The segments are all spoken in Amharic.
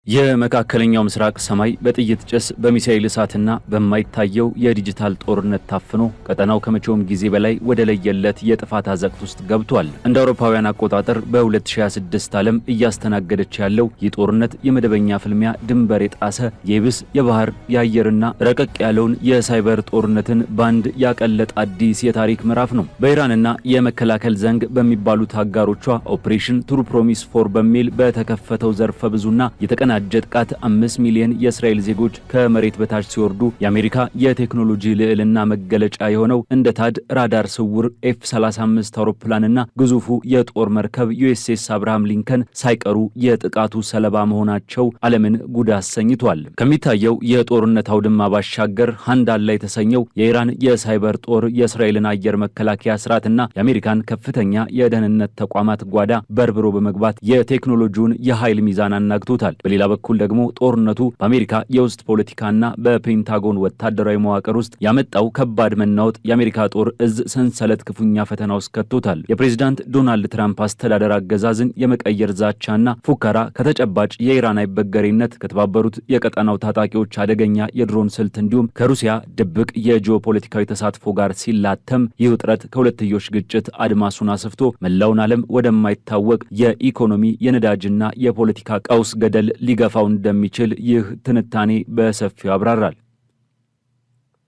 የመካከለኛው ምስራቅ ሰማይ በጥይት ጭስ በሚሳኤል እሳትና በማይታየው የዲጂታል ጦርነት ታፍኖ ቀጠናው ከመቼውም ጊዜ በላይ ወደ ለየለት የጥፋት አዘቅት ውስጥ ገብቷል። እንደ አውሮፓውያን አቆጣጠር በ2026 ዓለም እያስተናገደች ያለው ይህ ጦርነት የመደበኛ ፍልሚያ ድንበር የጣሰ የብስ የባህር የአየርና ረቀቅ ያለውን የሳይበር ጦርነትን ባንድ ያቀለጠ አዲስ የታሪክ ምዕራፍ ነው። በኢራንና የመከላከል ዘንግ በሚባሉት አጋሮቿ ኦፕሬሽን ትሩ ፕሮሚስ 4 በሚል በተከፈተው ዘርፈ ብዙና የተቀናጀ ጥቃት 5 ሚሊዮን የእስራኤል ዜጎች ከመሬት በታች ሲወርዱ የአሜሪካ የቴክኖሎጂ ልዕልና መገለጫ የሆነው እንደ ታድ ራዳር ስውር F-35 አውሮፕላንና ግዙፉ የጦር መርከብ USS አብርሃም ሊንከን ሳይቀሩ የጥቃቱ ሰለባ መሆናቸው ዓለምን ጉድ አሰኝቷል። ከሚታየው የጦርነት አውድማ ባሻገር ሃንዳላ የተሰኘው የኢራን የሳይበር ጦር የእስራኤልን አየር መከላከያ ስርዓትና የአሜሪካን ከፍተኛ የደህንነት ተቋማት ጓዳ በርብሮ በመግባት የቴክኖሎጂውን የኃይል ሚዛን አናግቶታል። በሌላ በኩል ደግሞ ጦርነቱ በአሜሪካ የውስጥ ፖለቲካና በፔንታጎን ወታደራዊ መዋቅር ውስጥ ያመጣው ከባድ መናወጥ የአሜሪካ ጦር እዝ ሰንሰለት ክፉኛ ፈተና ውስጥ ከቶታል። የፕሬዝዳንት ዶናልድ ትራምፕ አስተዳደር አገዛዝን የመቀየር ዛቻና ፉከራ ከተጨባጭ የኢራን አይበገሬነት ከተባበሩት የቀጠናው ታጣቂዎች አደገኛ የድሮን ስልት እንዲሁም ከሩሲያ ድብቅ የጂኦፖለቲካዊ ተሳትፎ ጋር ሲላተም ይህ ውጥረት ከሁለትዮሽ ግጭት አድማሱን አስፍቶ መላውን ዓለም ወደማይታወቅ የኢኮኖሚ የነዳጅና የፖለቲካ ቀውስ ገደል ሊገፋው እንደሚችል ይህ ትንታኔ በሰፊው ያብራራል።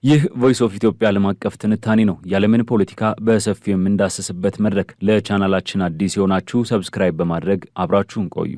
ይህ ቮይስ ኦፍ ኢትዮጵያ ዓለም አቀፍ ትንታኔ ነው። የዓለምን ፖለቲካ በሰፊው የምንዳስስበት መድረክ። ለቻናላችን አዲስ የሆናችሁ ሰብስክራይብ በማድረግ አብራችሁን ቆዩ።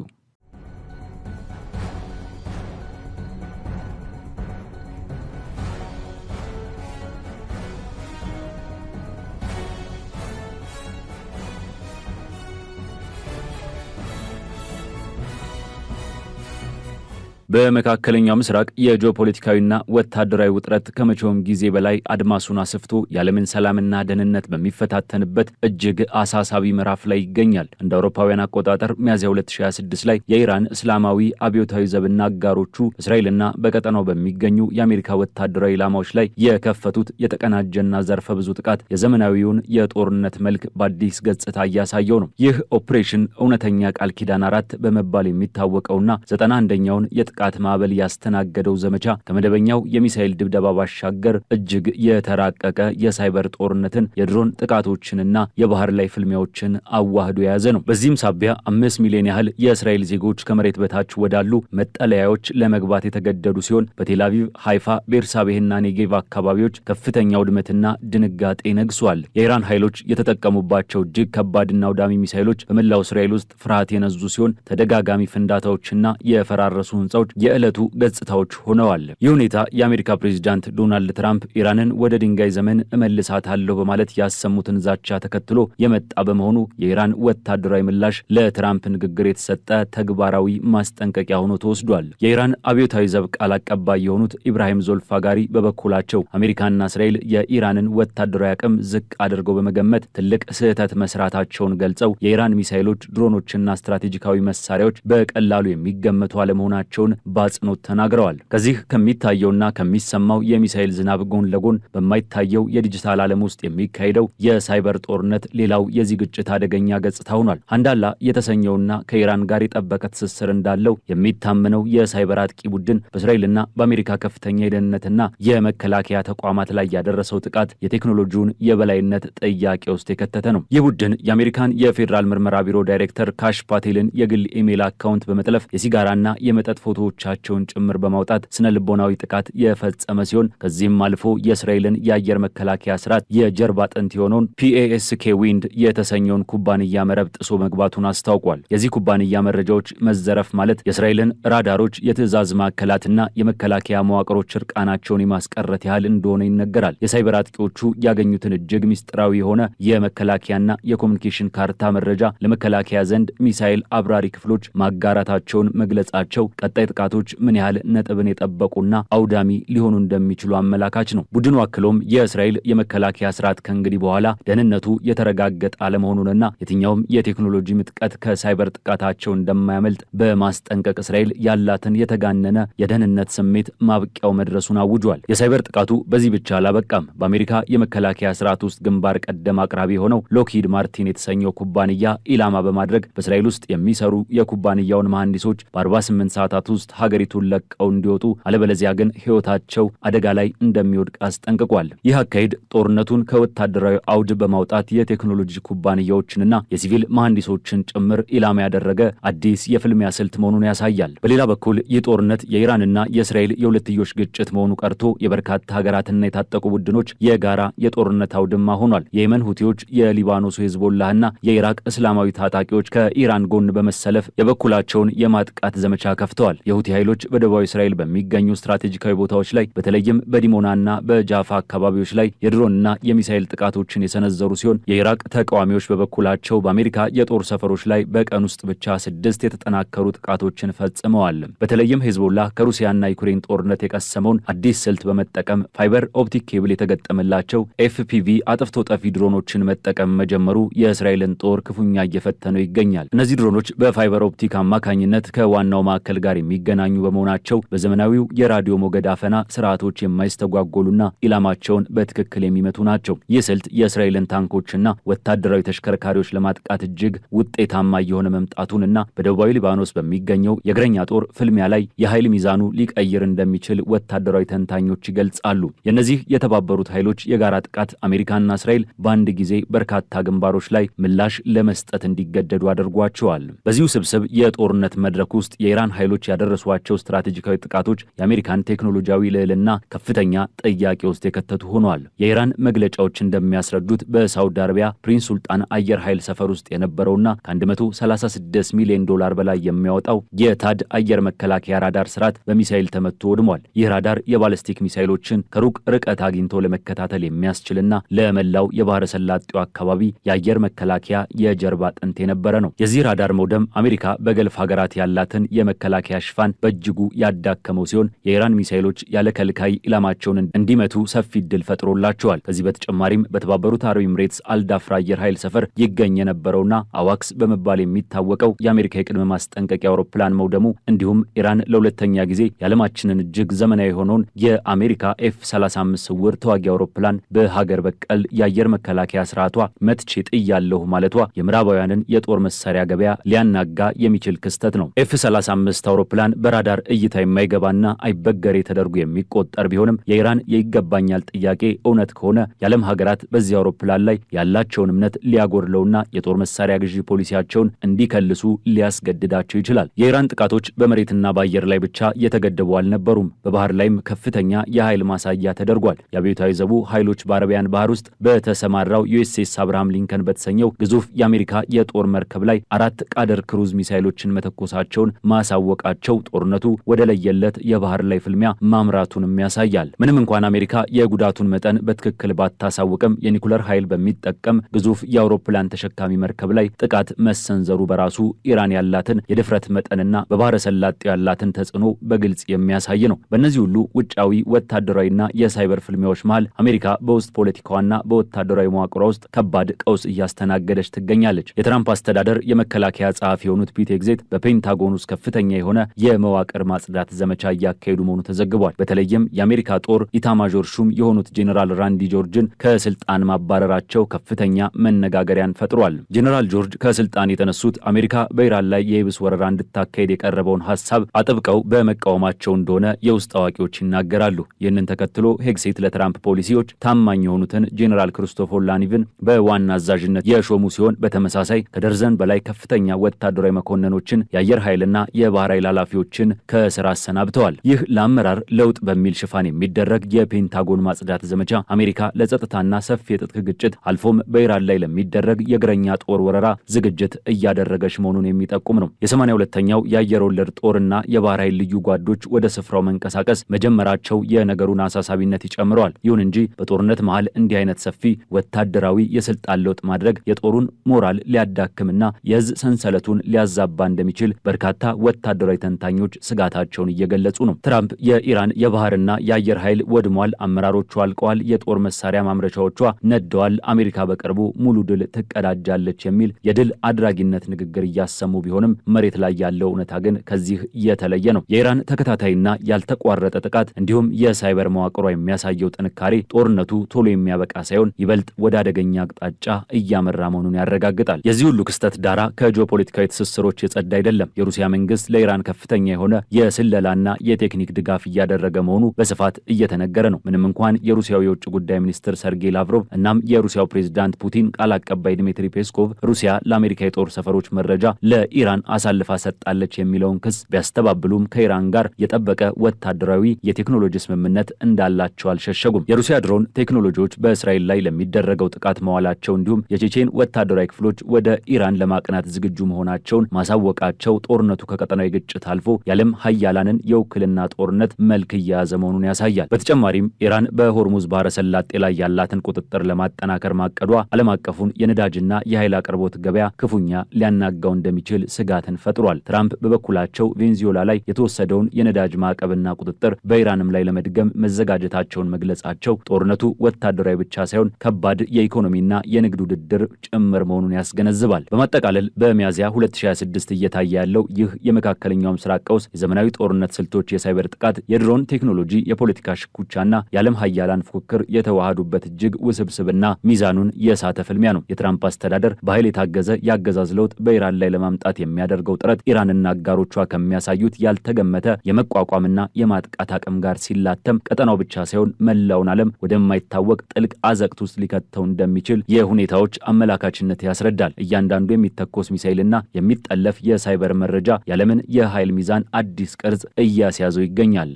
በመካከለኛው ምስራቅ የጂኦፖለቲካዊና ወታደራዊ ውጥረት ከመቼውም ጊዜ በላይ አድማሱን አስፍቶ የዓለምን ሰላምና ደህንነት በሚፈታተንበት እጅግ አሳሳቢ ምዕራፍ ላይ ይገኛል። እንደ አውሮፓውያን አቆጣጠር ሚያዝያ 2026 ላይ የኢራን እስላማዊ አብዮታዊ ዘብና አጋሮቹ እስራኤልና በቀጠናው በሚገኙ የአሜሪካ ወታደራዊ ኢላማዎች ላይ የከፈቱት የተቀናጀና ዘርፈ ብዙ ጥቃት የዘመናዊውን የጦርነት መልክ በአዲስ ገጽታ እያሳየው ነው። ይህ ኦፕሬሽን እውነተኛ ቃል ኪዳን 4 በመባል የሚታወቀውና 91ኛውን የጥቃት ማዕበል ያስተናገደው ዘመቻ ከመደበኛው የሚሳኤል ድብደባ ባሻገር እጅግ የተራቀቀ የሳይበር ጦርነትን፣ የድሮን ጥቃቶችንና የባህር ላይ ፍልሚያዎችን አዋህዶ የያዘ ነው። በዚህም ሳቢያ 5 ሚሊዮን ያህል የእስራኤል ዜጎች ከመሬት በታች ወዳሉ መጠለያዎች ለመግባት የተገደዱ ሲሆን በቴልአቪቭ፣ ሃይፋ፣ ቤርሳቤህና ኔጌቭ አካባቢዎች ከፍተኛ ውድመትና ድንጋጤ ነግሷል። የኢራን ኃይሎች የተጠቀሙባቸው እጅግ ከባድና አውዳሚ ሚሳኤሎች በመላው እስራኤል ውስጥ ፍርሃት የነዙ ሲሆን ተደጋጋሚ ፍንዳታዎችና የፈራረሱ ህንጻዎች የዕለቱ ገጽታዎች ሆነዋል። ይህ ሁኔታ የአሜሪካ ፕሬዝዳንት ዶናልድ ትራምፕ ኢራንን ወደ ድንጋይ ዘመን እመልሳታለሁ በማለት ያሰሙትን ዛቻ ተከትሎ የመጣ በመሆኑ የኢራን ወታደራዊ ምላሽ ለትራምፕ ንግግር የተሰጠ ተግባራዊ ማስጠንቀቂያ ሆኖ ተወስዷል። የኢራን አብዮታዊ ዘብ ቃል አቀባይ የሆኑት ኢብራሂም ዞልፋጋሪ በበኩላቸው አሜሪካና እስራኤል የኢራንን ወታደራዊ አቅም ዝቅ አድርገው በመገመት ትልቅ ስህተት መስራታቸውን ገልጸው የኢራን ሚሳኤሎች፣ ድሮኖችና ስትራቴጂካዊ መሳሪያዎች በቀላሉ የሚገመቱ አለመሆናቸውን በአጽንኦት ተናግረዋል። ከዚህ ከሚታየውና ከሚሰማው የሚሳኤል ዝናብ ጎን ለጎን በማይታየው የዲጂታል ዓለም ውስጥ የሚካሄደው የሳይበር ጦርነት ሌላው የዚህ ግጭት አደገኛ ገጽታ ሆኗል። ሃንዳላ የተሰኘውና ከኢራን ጋር የጠበቀ ትስስር እንዳለው የሚታመነው የሳይበር አጥቂ ቡድን በእስራኤልና በአሜሪካ ከፍተኛ የደህንነትና የመከላከያ ተቋማት ላይ ያደረሰው ጥቃት የቴክኖሎጂውን የበላይነት ጥያቄ ውስጥ የከተተ ነው። ይህ ቡድን የአሜሪካን የፌዴራል ምርመራ ቢሮ ዳይሬክተር ካሽ ፓቴልን የግል ኢሜይል አካውንት በመጥለፍ የሲጋራና የመጠጥ ፎቶዎቻቸውን ጭምር በማውጣት ስነ ልቦናዊ ጥቃት የፈጸመ ሲሆን ከዚህም አልፎ የእስራኤልን የአየር መከላከያ ስርዓት የጀርባ አጥንት የሆነውን PASK ዊንድ የተሰኘውን ኩባንያ መረብ ጥሶ መግባቱን አስታውቋል። የዚህ ኩባንያ መረጃዎች መዘረፍ ማለት የእስራኤልን ራዳሮች፣ የትዕዛዝ ማዕከላትና የመከላከያ መዋቅሮች እርቃናቸውን የማስቀረት ያህል እንደሆነ ይነገራል። የሳይበር አጥቂዎቹ ያገኙትን እጅግ ምስጢራዊ የሆነ የመከላከያና የኮሙኒኬሽን ካርታ መረጃ ለመከላከያ ዘንድ ሚሳኤል አብራሪ ክፍሎች ማጋራታቸውን መግለጻቸው ቀጣይ ጥቃቶች ምን ያህል ነጥብን የጠበቁና አውዳሚ ሊሆኑ እንደሚችሉ አመላካች ነው። ቡድኑ አክሎም የእስራኤል የመከላከያ ስርዓት ከእንግዲህ በኋላ ደህንነቱ የተረጋገጠ አለመሆኑንና የትኛውም የቴክኖሎጂ ምጥቀት ከሳይበር ጥቃታቸው እንደማያመልጥ በማስጠንቀቅ እስራኤል ያላትን የተጋነነ የደህንነት ስሜት ማብቂያው መድረሱን አውጇል። የሳይበር ጥቃቱ በዚህ ብቻ አላበቃም። በአሜሪካ የመከላከያ ስርዓት ውስጥ ግንባር ቀደም አቅራቢ የሆነው ሎክሂድ ማርቲን የተሰኘው ኩባንያ ኢላማ በማድረግ በእስራኤል ውስጥ የሚሰሩ የኩባንያውን መሐንዲሶች በ48 ሰዓታት ውስጥ ውስጥ ሀገሪቱን ለቀው እንዲወጡ አለበለዚያ ግን ሕይወታቸው አደጋ ላይ እንደሚወድቅ አስጠንቅቋል። ይህ አካሄድ ጦርነቱን ከወታደራዊ አውድ በማውጣት የቴክኖሎጂ ኩባንያዎችንና የሲቪል መሐንዲሶችን ጭምር ኢላማ ያደረገ አዲስ የፍልሚያ ስልት መሆኑን ያሳያል። በሌላ በኩል ይህ ጦርነት የኢራንና የእስራኤል የሁለትዮሽ ግጭት መሆኑ ቀርቶ የበርካታ ሀገራትና የታጠቁ ቡድኖች የጋራ የጦርነት አውድማ ሆኗል። የየመን ሁቲዎች፣ የሊባኖሱ ሂዝቦላህና የኢራቅ እስላማዊ ታጣቂዎች ከኢራን ጎን በመሰለፍ የበኩላቸውን የማጥቃት ዘመቻ ከፍተዋል። የሁቲ ኃይሎች በደቡባዊ እስራኤል በሚገኙ ስትራቴጂካዊ ቦታዎች ላይ በተለይም በዲሞናና በጃፋ አካባቢዎች ላይ የድሮንና የሚሳኤል ጥቃቶችን የሰነዘሩ ሲሆን የኢራቅ ተቃዋሚዎች በበኩላቸው በአሜሪካ የጦር ሰፈሮች ላይ በቀን ውስጥ ብቻ 6 የተጠናከሩ ጥቃቶችን ፈጽመዋል። በተለይም ሂዝቦላህ ከሩሲያና ዩክሬን ጦርነት የቀሰመውን አዲስ ስልት በመጠቀም ፋይበር ኦፕቲክ ኬብል የተገጠመላቸው ኤፍፒቪ አጥፍቶ ጠፊ ድሮኖችን መጠቀም መጀመሩ የእስራኤልን ጦር ክፉኛ እየፈተነው ይገኛል። እነዚህ ድሮኖች በፋይበር ኦፕቲክ አማካኝነት ከዋናው ማዕከል ጋር የሚገናኙ በመሆናቸው በዘመናዊው የራዲዮ ሞገድ አፈና ስርዓቶች የማይስተጓጎሉና ኢላማቸውን በትክክል የሚመቱ ናቸው። ይህ ስልት የእስራኤልን ታንኮችና ወታደራዊ ተሽከርካሪዎች ለማጥቃት እጅግ ውጤታማ እየሆነ መምጣቱንና በደቡባዊ ሊባኖስ በሚገኘው የእግረኛ ጦር ፍልሚያ ላይ የኃይል ሚዛኑ ሊቀይር እንደሚችል ወታደራዊ ተንታኞች ይገልጻሉ። የእነዚህ የተባበሩት ኃይሎች የጋራ ጥቃት አሜሪካና እስራኤል በአንድ ጊዜ በርካታ ግንባሮች ላይ ምላሽ ለመስጠት እንዲገደዱ አድርጓቸዋል። በዚሁ ስብስብ የጦርነት መድረክ ውስጥ የኢራን ኃይሎች ያደረሷቸው ስትራቴጂካዊ ጥቃቶች የአሜሪካን ቴክኖሎጂያዊ ልዕልና ከፍተኛ ጥያቄ ውስጥ የከተቱ ሆነዋል። የኢራን መግለጫዎች እንደሚያስረዱት በሳውዲ አረቢያ ፕሪንስ ሱልጣን አየር ኃይል ሰፈር ውስጥ የነበረውና ከ136 ሚሊዮን ዶላር በላይ የሚያወጣው የታድ አየር መከላከያ ራዳር ስርዓት በሚሳኤል ተመቶ ወድሟል። ይህ ራዳር የባለስቲክ ሚሳኤሎችን ከሩቅ ርቀት አግኝቶ ለመከታተል የሚያስችልና ለመላው የባህረ ሰላጤው አካባቢ የአየር መከላከያ የጀርባ አጥንት የነበረ ነው። የዚህ ራዳር መውደም አሜሪካ በገልፍ ሀገራት ያላትን የመከላከያ ሽፋን በእጅጉ ያዳከመው ሲሆን የኢራን ሚሳኤሎች ያለ ከልካይ ኢላማቸውን እንዲመቱ ሰፊ ዕድል ፈጥሮላቸዋል። ከዚህ በተጨማሪም በተባበሩት አረብ ኤምሬትስ አልዳፍራ አየር ኃይል ሰፈር ይገኝ የነበረውና አዋክስ በመባል የሚታወቀው የአሜሪካ የቅድመ ማስጠንቀቂያ አውሮፕላን መውደሙ እንዲሁም ኢራን ለሁለተኛ ጊዜ የዓለማችንን እጅግ ዘመናዊ የሆነውን የአሜሪካ ኤፍ-35 ስውር ተዋጊ አውሮፕላን በሀገር በቀል የአየር መከላከያ ስርዓቷ መትቼ ጥያለሁ ማለቷ የምዕራባውያንን የጦር መሳሪያ ገበያ ሊያናጋ የሚችል ክስተት ነው። ኤፍ-35 አውሮፕላን በራዳር እይታ የማይገባና አይበገሬ ተደርጎ የሚቆጠር ቢሆንም የኢራን የይገባኛል ጥያቄ እውነት ከሆነ የዓለም ሀገራት በዚህ አውሮፕላን ላይ ያላቸውን እምነት ሊያጎድለውና የጦር መሳሪያ ግዢ ፖሊሲያቸውን እንዲከልሱ ሊያስገድዳቸው ይችላል። የኢራን ጥቃቶች በመሬትና በአየር ላይ ብቻ የተገደቡ አልነበሩም። በባህር ላይም ከፍተኛ የኃይል ማሳያ ተደርጓል። የአብዮታዊ ዘቡ ኃይሎች በአረቢያን ባህር ውስጥ በተሰማራው ዩኤስኤስ አብርሃም ሊንከን በተሰኘው ግዙፍ የአሜሪካ የጦር መርከብ ላይ 4 ቃደር ክሩዝ ሚሳይሎችን መተኮሳቸውን ማሳወቃቸው ጦርነቱ ወደ ለየለት የባህር ላይ ፍልሚያ ማምራቱንም ያሳያል። ምንም እንኳን አሜሪካ የጉዳቱን መጠን በትክክል ባታሳውቅም የኒኩለር ኃይል በሚጠቀም ግዙፍ የአውሮፕላን ተሸካሚ መርከብ ላይ ጥቃት መሰንዘሩ በራሱ ኢራን ያላትን የድፍረት መጠንና በባህረ ሰላጤው ያላትን ተጽዕኖ በግልጽ የሚያሳይ ነው። በእነዚህ ሁሉ ውጫዊ ወታደራዊና የሳይበር ፍልሚያዎች መሃል አሜሪካ በውስጥ ፖለቲካዋና በወታደራዊ መዋቅሯ ውስጥ ከባድ ቀውስ እያስተናገደች ትገኛለች። የትራምፕ አስተዳደር የመከላከያ ጸሐፊ የሆኑት ፒት ሄግሴት በፔንታጎን ውስጥ ከፍተኛ የሆነ የመዋቅር ማጽዳት ዘመቻ እያካሄዱ መሆኑ ተዘግቧል። በተለይም የአሜሪካ ጦር ኢታማዦር ሹም የሆኑት ጄኔራል ራንዲ ጆርጅን ከስልጣን ማባረራቸው ከፍተኛ መነጋገሪያን ፈጥሯል። ጄኔራል ጆርጅ ከስልጣን የተነሱት አሜሪካ በኢራን ላይ የየብስ ወረራ እንድታካሄድ የቀረበውን ሐሳብ አጥብቀው በመቃወማቸው እንደሆነ የውስጥ አዋቂዎች ይናገራሉ። ይህንን ተከትሎ ሄግሴት ለትራምፕ ፖሊሲዎች ታማኝ የሆኑትን ጄኔራል ክሪስቶፈር ላኒቭን በዋና አዛዥነት የሾሙ ሲሆን በተመሳሳይ ከደርዘን በላይ ከፍተኛ ወታደራዊ መኮንኖችን፣ የአየር ኃይልና የባህር ኃይል ኃላፊዎችን ከስራ አሰናብተዋል። ይህ ለአመራር ለውጥ በሚል ሽፋን የሚደረግ የፔንታጎን ማጽዳት ዘመቻ አሜሪካ ለጸጥታና ሰፊ የትጥቅ ግጭት አልፎም በኢራን ላይ ለሚደረግ የእግረኛ ጦር ወረራ ዝግጅት እያደረገች መሆኑን የሚጠቁም ነው። የ82ኛው የአየር ወለድ ጦርና የባህር ኃይል ልዩ ጓዶች ወደ ስፍራው መንቀሳቀስ መጀመራቸው የነገሩን አሳሳቢነት ይጨምረዋል። ይሁን እንጂ በጦርነት መሃል እንዲህ አይነት ሰፊ ወታደራዊ የስልጣን ለውጥ ማድረግ የጦሩን ሞራል ሊያዳክምና የእዝ ሰንሰለቱን ሊያዛባ እንደሚችል በርካታ ወታደራዊ ተንታኞች ስጋታቸውን እየገለጹ ነው። ትራምፕ የኢራን የባህርና የአየር ኃይል ወድሟል፣ አመራሮቿ አልቀዋል፣ የጦር መሳሪያ ማምረቻዎቿ ነደዋል፣ አሜሪካ በቅርቡ ሙሉ ድል ትቀዳጃለች የሚል የድል አድራጊነት ንግግር እያሰሙ ቢሆንም መሬት ላይ ያለው እውነታ ግን ከዚህ የተለየ ነው። የኢራን ተከታታይና ያልተቋረጠ ጥቃት እንዲሁም የሳይበር መዋቅሯ የሚያሳየው ጥንካሬ ጦርነቱ ቶሎ የሚያበቃ ሳይሆን ይበልጥ ወደ አደገኛ አቅጣጫ እያመራ መሆኑን ያረጋግጣል። የዚህ ሁሉ ክስተት ዳራ ከጂኦፖለቲካዊ ትስስሮች የጸዳ አይደለም። የሩሲያ መንግስት ለኢራን ከፍተኛ ከፍተኛ የሆነ የስለላና የቴክኒክ ድጋፍ እያደረገ መሆኑ በስፋት እየተነገረ ነው። ምንም እንኳን የሩሲያው የውጭ ጉዳይ ሚኒስትር ሰርጌይ ላቭሮቭ እናም የሩሲያው ፕሬዝዳንት ፑቲን ቃል አቀባይ ድሚትሪ ፔስኮቭ ሩሲያ ለአሜሪካ የጦር ሰፈሮች መረጃ ለኢራን አሳልፋ ሰጣለች የሚለውን ክስ ቢያስተባብሉም ከኢራን ጋር የጠበቀ ወታደራዊ የቴክኖሎጂ ስምምነት እንዳላቸው አልሸሸጉም። የሩሲያ ድሮን ቴክኖሎጂዎች በእስራኤል ላይ ለሚደረገው ጥቃት መዋላቸው እንዲሁም የቼቼን ወታደራዊ ክፍሎች ወደ ኢራን ለማቅናት ዝግጁ መሆናቸውን ማሳወቃቸው ጦርነቱ ከቀጠናዊ ግጭት አልፎ የዓለም ሀያላንን የውክልና ጦርነት መልክ እየያዘ መሆኑን ያሳያል። በተጨማሪም ኢራን በሆርሙዝ ባህረ ሰላጤ ላይ ያላትን ቁጥጥር ለማጠናከር ማቀዷ ዓለም አቀፉን የነዳጅና የኃይል አቅርቦት ገበያ ክፉኛ ሊያናጋው እንደሚችል ስጋትን ፈጥሯል። ትራምፕ በበኩላቸው ቬንዙዌላ ላይ የተወሰደውን የነዳጅ ማዕቀብና ቁጥጥር በኢራንም ላይ ለመድገም መዘጋጀታቸውን መግለጻቸው ጦርነቱ ወታደራዊ ብቻ ሳይሆን ከባድ የኢኮኖሚና የንግድ ውድድር ጭምር መሆኑን ያስገነዝባል። በማጠቃለል በሚያዝያ 2026 እየታየ ያለው ይህ የመካከለኛው ምስራቅ ቀውስ የዘመናዊ ጦርነት ስልቶች፣ የሳይበር ጥቃት፣ የድሮን ቴክኖሎጂ፣ የፖለቲካ ሽኩቻና የዓለም ሀያላን ፉክክር የተዋሃዱበት እጅግ ውስብስብና ሚዛኑን የሳተ ፍልሚያ ነው። የትራምፕ አስተዳደር በኃይል የታገዘ የአገዛዝ ለውጥ በኢራን ላይ ለማምጣት የሚያደርገው ጥረት ኢራንና አጋሮቿ ከሚያሳዩት ያልተገመተ የመቋቋምና የማጥቃት አቅም ጋር ሲላተም ቀጠናው ብቻ ሳይሆን መላውን ዓለም ወደማይታወቅ ጥልቅ አዘቅት ውስጥ ሊከተው እንደሚችል የሁኔታዎች አመላካችነት ያስረዳል። እያንዳንዱ የሚተኮስ ሚሳኤልና የሚጠለፍ የሳይበር መረጃ የዓለምን የኃይል ሚዛን አዲስ ቅርጽ እያስያዘው ይገኛል።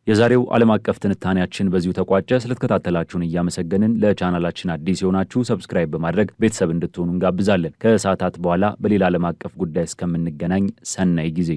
የዛሬው ዓለም አቀፍ ትንታኔያችን በዚሁ ተቋጨ። ስለተከታተላችሁን እያመሰገንን ለቻናላችን አዲስ የሆናችሁ ሰብስክራይብ በማድረግ ቤተሰብ እንድትሆኑ እንጋብዛለን። ከሰዓታት በኋላ በሌላ ዓለም አቀፍ ጉዳይ እስከምንገናኝ ሰናይ ጊዜ